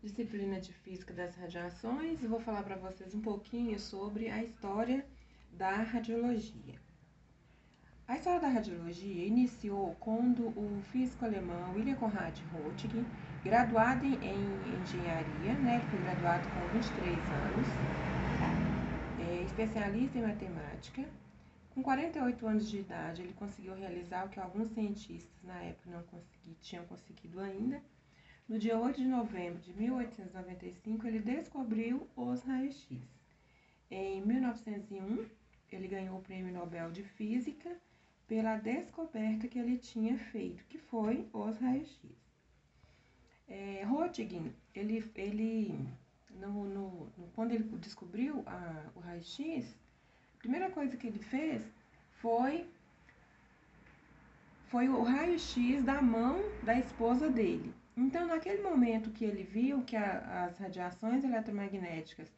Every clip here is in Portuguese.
disciplina de Física das Radiações e vou falar para vocês um pouquinho sobre a história da radiologia. A história da radiologia iniciou quando o físico alemão William Conrad Röntgen, graduado em engenharia, ele foi graduado com 23 anos, especialista em matemática. Com 48 anos de idade, ele conseguiu realizar o que alguns cientistas na época não tinham conseguido ainda. No dia 8 de novembro de 1895, ele descobriu os raios-x. Em 1901, ele ganhou o Prêmio Nobel de Física pela descoberta que ele tinha feito, que foi os raios-x. Röntgen, quando ele descobriu o raio-x, a primeira coisa que ele fez foi o raio-x da mão da esposa dele. Então, naquele momento que ele viu que as radiações eletromagnéticas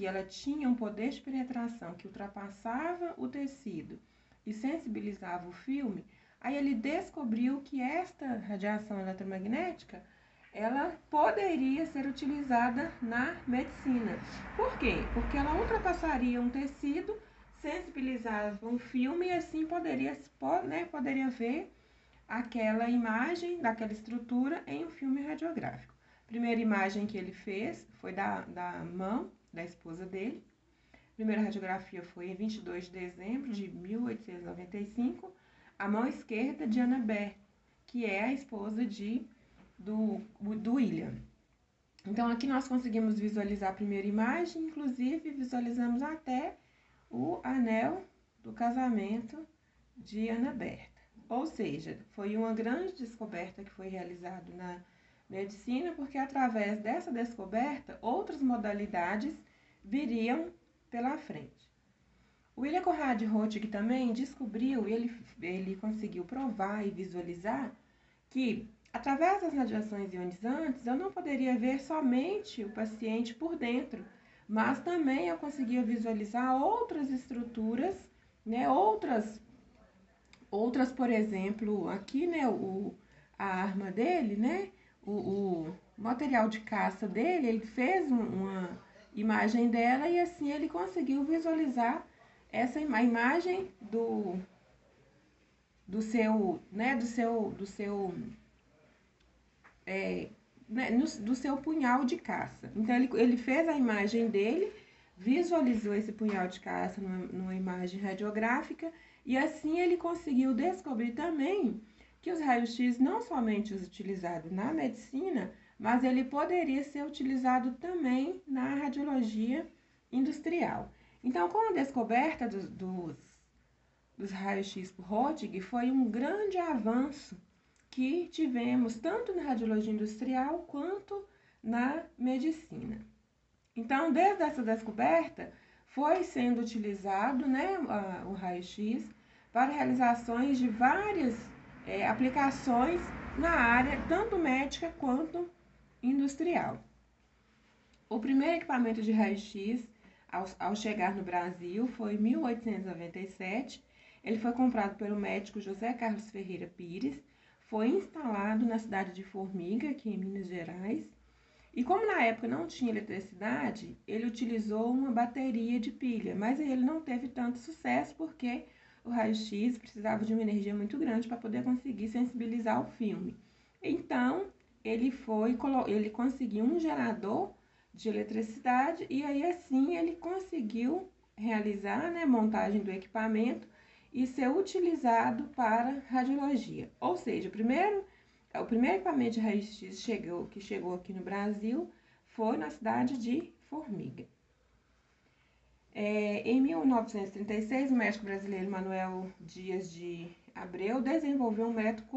ela tinha um poder de penetração que ultrapassava o tecido e sensibilizava o filme, aí ele descobriu que esta radiação eletromagnética ela poderia ser utilizada na medicina. Por quê? Porque ela ultrapassaria um tecido, sensibilizava um filme e assim poderia ver aquela imagem daquela estrutura em um filme radiográfico. A primeira imagem que ele fez foi da mão da esposa dele. A primeira radiografia foi em 22 de dezembro de 1895, a mão esquerda de Anna Baer, que é a esposa do William. Então, aqui nós conseguimos visualizar a primeira imagem, inclusive visualizamos até o anel do casamento de Anna Berta. Ou seja, foi uma grande descoberta que foi realizada na medicina, porque através dessa descoberta, outras modalidades viriam pela frente. William Conrad Röntgen também descobriu, ele conseguiu provar e visualizar que através das radiações ionizantes, eu não poderia ver somente o paciente por dentro, mas também eu conseguia visualizar outras estruturas, outras, por exemplo, aqui, a arma dele, o material de caça dele, ele fez uma imagem dela e assim ele conseguiu visualizar a imagem do seu punhal de caça. Então, ele fez a imagem dele, visualizou esse punhal de caça numa imagem radiográfica e assim ele conseguiu descobrir também que os raios-x não somente os utilizados na medicina, mas ele poderia ser utilizado também na radiologia industrial. Então, com a descoberta dos raios-x por Röntgen, foi um grande avanço que tivemos tanto na radiologia industrial quanto na medicina. Então, desde essa descoberta, foi sendo utilizado o raio-x para realizações de várias aplicações na área tanto médica quanto industrial. O primeiro equipamento de raio-x, ao chegar no Brasil, foi em 1897. Ele foi comprado pelo médico José Carlos Ferreira Pires, foi instalado na cidade de Formiga, aqui em Minas Gerais. E como na época não tinha eletricidade, ele utilizou uma bateria de pilha, mas ele não teve tanto sucesso porque o raio-x precisava de uma energia muito grande para poder conseguir sensibilizar o filme. Então, ele conseguiu um gerador de eletricidade e aí assim ele conseguiu realizar a montagem do equipamento e ser utilizado para radiologia. Ou seja, o primeiro equipamento de raio-x que chegou aqui no Brasil foi na cidade de Formiga. Em 1936, o médico brasileiro Manuel Dias de Abreu desenvolveu um método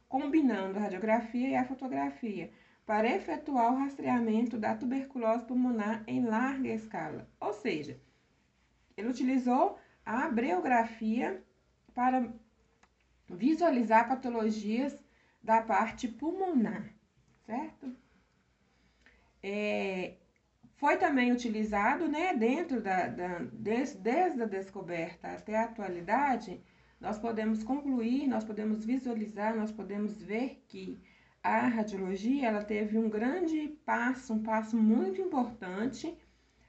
combinando a radiografia e a fotografia para efetuar o rastreamento da tuberculose pulmonar em larga escala. Ou seja, ele utilizou a abreografia para visualizar patologias da parte pulmonar, certo? Foi também utilizado, dentro desde a descoberta até a atualidade, nós podemos concluir, nós podemos visualizar, nós podemos ver que a radiologia, ela teve um grande passo, um passo muito importante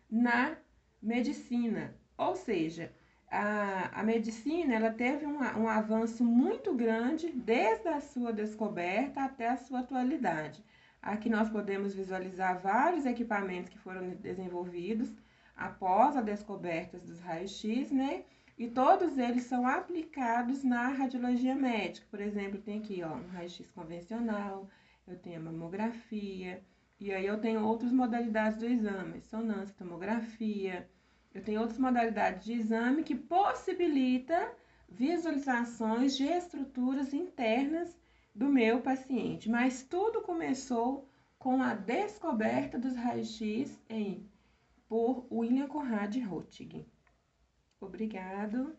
na medicina. Ou seja, a medicina, ela teve um avanço muito grande desde a sua descoberta até a sua atualidade. Aqui nós podemos visualizar vários equipamentos que foram desenvolvidos após a descoberta dos raios-x, né? E todos eles são aplicados na radiologia médica. Por exemplo, tem aqui, ó, um raio-x convencional, eu tenho a mamografia, e aí eu tenho outras modalidades do exame, ressonância, tomografia. Eu tenho outras modalidades de exame que possibilita visualizações de estruturas internas do meu paciente. Mas tudo começou com a descoberta dos raios-x por William Conrad Roentgen. Obrigado.